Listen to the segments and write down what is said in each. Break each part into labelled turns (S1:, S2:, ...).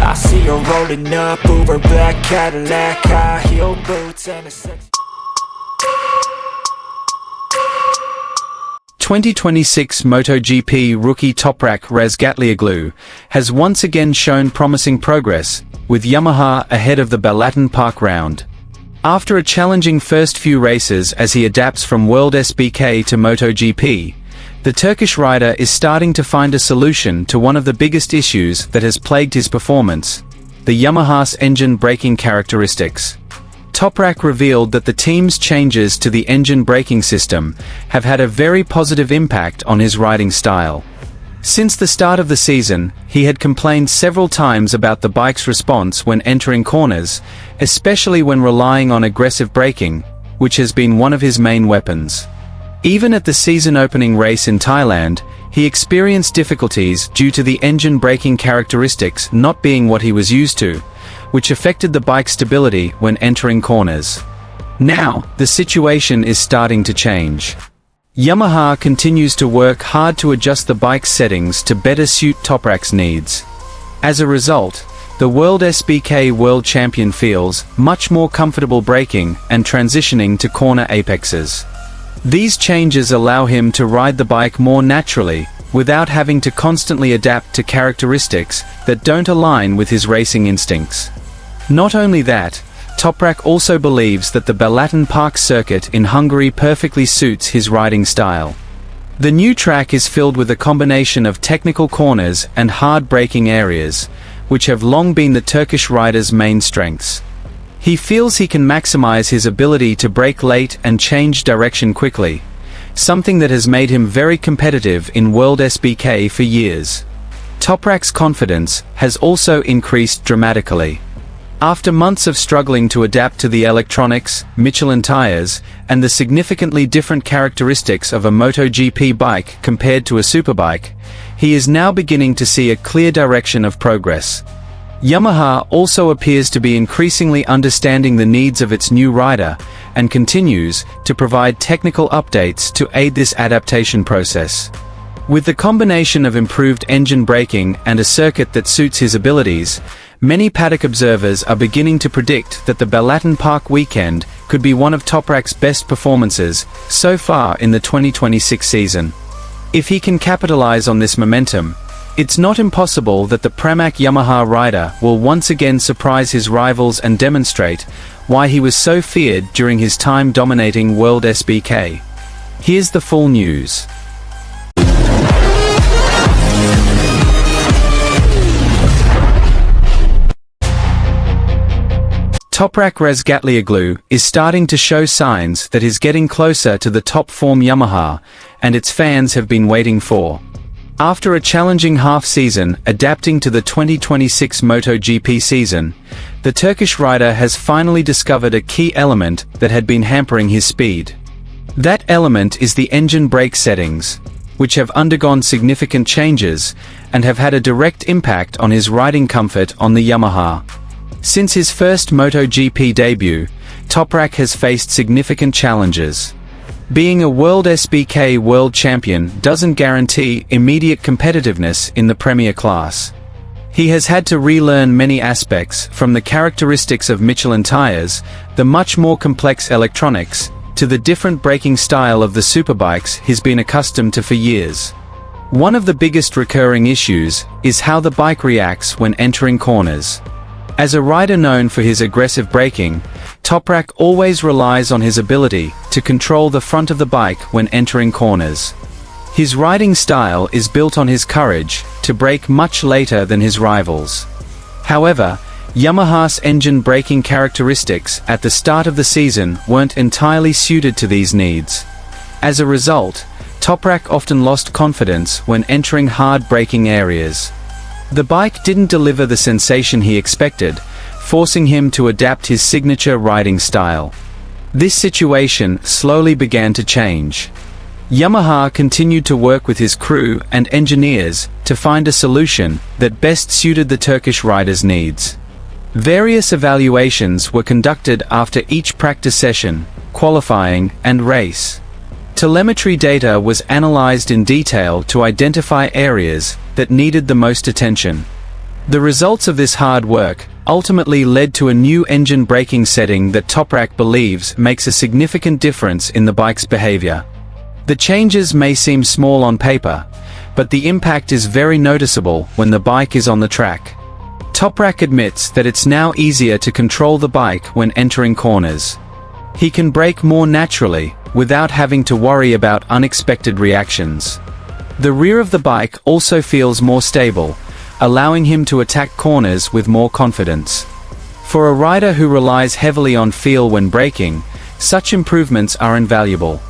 S1: I see her rolling up, Uber black Cadillac, high heel boots and a sex.
S2: 2026 Motogp rookie Toprak Razgatlioglu has once again shown promising progress, with Yamaha ahead of the Balaton Park round. After a challenging first few races as he adapts from World SBK to Motogp, the Turkish rider is starting to find a solution to one of the biggest issues that has plagued his performance: the Yamaha's engine braking characteristics. TOPRAK revealed that the team's changes to the engine braking system have had a very positive impact on his riding style. Since the start of the season, he had complained several times about the bike's response when entering corners, especially when relying on aggressive braking, which has been one of his main weapons. Even at the season-opening race in Thailand, he experienced difficulties due to the engine braking characteristics not being what he was used to, which affected the bike's stability when entering corners. Now, the situation is starting to change. Yamaha continues to work hard to adjust the bike's settings to better suit Toprak's needs. As a result, the World SBK World Champion feels much more comfortable braking and transitioning to corner apexes. These changes allow him to ride the bike more naturally, without having to constantly adapt to characteristics that don't align with his racing instincts. Not only that, Toprak also believes that the Balaton Park circuit in Hungary perfectly suits his riding style. The new track is filled with a combination of technical corners and hard braking areas, which have long been the Turkish rider's main strengths. He feels he can maximize his ability to brake late and change direction quickly, something that has made him very competitive in World SBK for years. Toprak's confidence has also increased dramatically. After months of struggling to adapt to the electronics, Michelin tires, and the significantly different characteristics of a Motogp bike compared to a superbike, he is now beginning to see a clear direction of progress. Yamaha also appears to be increasingly understanding the needs of its new rider, and continues to provide technical updates to aid this adaptation process. With the combination of improved engine braking and a circuit that suits his abilities, many paddock observers are beginning to predict that the Balaton Park weekend could be one of Toprak's best performances so far in the 2026 season. If he can capitalize on this momentum, it's not impossible that the Pramac Yamaha rider will once again surprise his rivals and demonstrate why he was so feared during his time dominating World SBK. Here's the full news. Toprak Razgatlioglu is starting to show signs that he's getting closer to the top form Yamaha, and its fans have been waiting for. After a challenging half-season adapting to the 2026 Motogp season, the Turkish rider has finally discovered a key element that had been hampering his speed. That element is the engine brake settings, which have undergone significant changes, and have had a direct impact on his riding comfort on the Yamaha. Since his first Motogp debut, Toprak has faced significant challenges. Being a World SBK World Champion doesn't guarantee immediate competitiveness in the Premier class. He has had to relearn many aspects, from the characteristics of Michelin tires, the much more complex electronics, to the different braking style of the superbikes he's been accustomed to for years. One of the biggest recurring issues is how the bike reacts when entering corners. As a rider known for his aggressive braking, Toprak always relies on his ability to control the front of the bike when entering corners. His riding style is built on his courage to brake much later than his rivals. However, Yamaha's engine braking characteristics at the start of the season weren't entirely suited to these needs. As a result, Toprak often lost confidence when entering hard braking areas. The bike didn't deliver the sensation he expected, forcing him to adapt his signature riding style. This situation slowly began to change. Yamaha continued to work with his crew and engineers to find a solution that best suited the Turkish rider's needs. Various evaluations were conducted after each practice session, qualifying, and race. Telemetry data was analyzed in detail to identify areas that needed the most attention. The results of this hard work ultimately led to a new engine braking setting that TOPRAK believes makes a significant difference in the bike's behavior. The changes may seem small on paper, but the impact is very noticeable when the bike is on the track. TOPRAK admits that it's now easier to control the bike when entering corners. He can brake more naturally, without having to worry about unexpected reactions. The rear of the bike also feels more stable, allowing him to attack corners with more confidence. For a rider who relies heavily on feel when braking, such improvements are invaluable.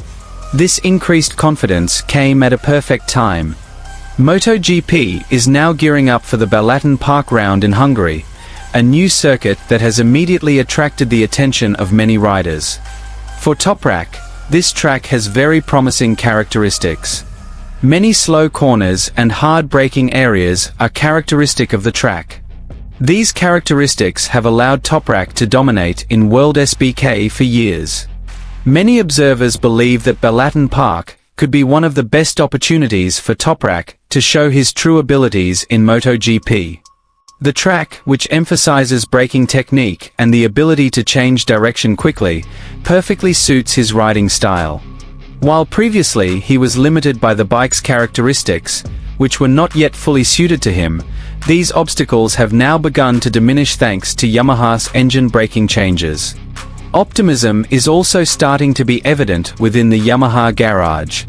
S2: This increased confidence came at a perfect time. Motogp is now gearing up for the Balaton Park round in Hungary, a new circuit that has immediately attracted the attention of many riders. For TOPRAK, this track has very promising characteristics. Many slow corners and hard braking areas are characteristic of the track. These characteristics have allowed TOPRAK to dominate in World SBK for years. Many observers believe that Balaton Park could be one of the best opportunities for TOPRAK to show his true abilities in MotoGP. The track, which emphasizes braking technique and the ability to change direction quickly, perfectly suits his riding style. While previously he was limited by the bike's characteristics, which were not yet fully suited to him, these obstacles have now begun to diminish thanks to Yamaha's engine braking changes. Optimism is also starting to be evident within the Yamaha garage.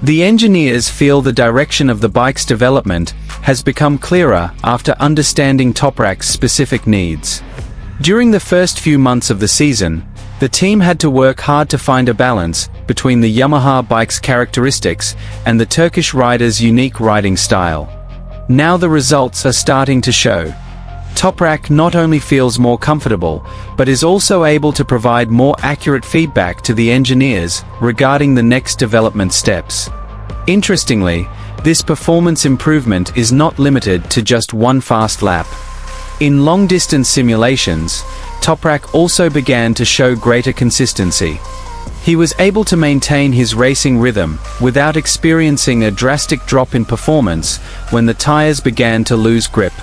S2: The engineers feel the direction of the bike's development has become clearer after understanding TOPRAK's specific needs. During the first few months of the season, the team had to work hard to find a balance between the Yamaha bike's characteristics and the Turkish rider's unique riding style. Now the results are starting to show. TOPRAK not only feels more comfortable, but is also able to provide more accurate feedback to the engineers regarding the next development steps. Interestingly, this performance improvement is not limited to just one fast lap. In long-distance simulations, TOPRAK also began to show greater consistency. He was able to maintain his racing rhythm without experiencing a drastic drop in performance when the tires began to lose grip.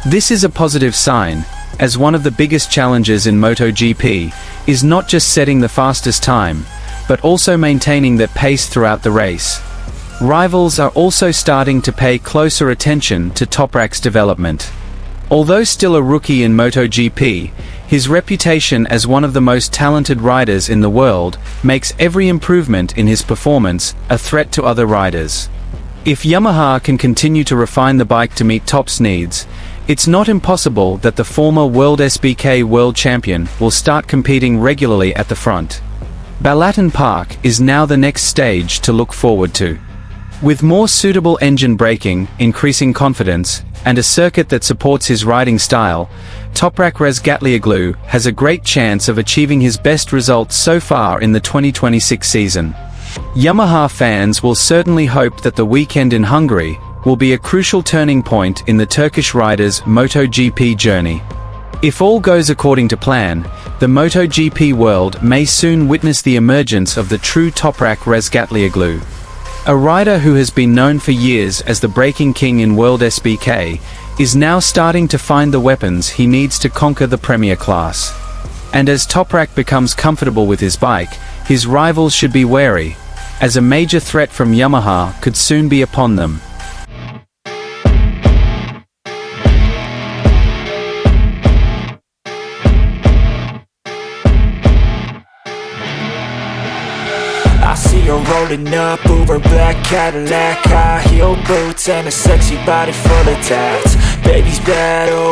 S2: This is a positive sign, as one of the biggest challenges in MotoGP is not just setting the fastest time, but also maintaining that pace throughout the race. Rivals are also starting to pay closer attention to TOPRAK's development. Although still a rookie in MotoGP, his reputation as one of the most talented riders in the world makes every improvement in his performance a threat to other riders. If Yamaha can continue to refine the bike to meet TOP's needs, it's not impossible that the former World SBK World Champion will start competing regularly at the front. Balaton Park is now the next stage to look forward to. With more suitable engine braking, increasing confidence, and a circuit that supports his riding style, TOPRAK Razgatlioglu has a great chance of achieving his best results so far in the 2026 season. Yamaha fans will certainly hope that the weekend in Hungary will be a crucial turning point in the Turkish rider's MotoGP journey. If all goes according to plan, the MotoGP world may soon witness the emergence of the true TOPRAK Razgatlioglu. A rider who has been known for years as the braking king in World SBK is now starting to find the weapons he needs to conquer the Premier class. And as TOPRAK becomes comfortable with his bike, his rivals should be wary, as a major threat from Yamaha could soon be upon them.
S1: I see her rolling up, Uber black Cadillac, high heel boots and a sexy body full of tats. Baby's bad, oh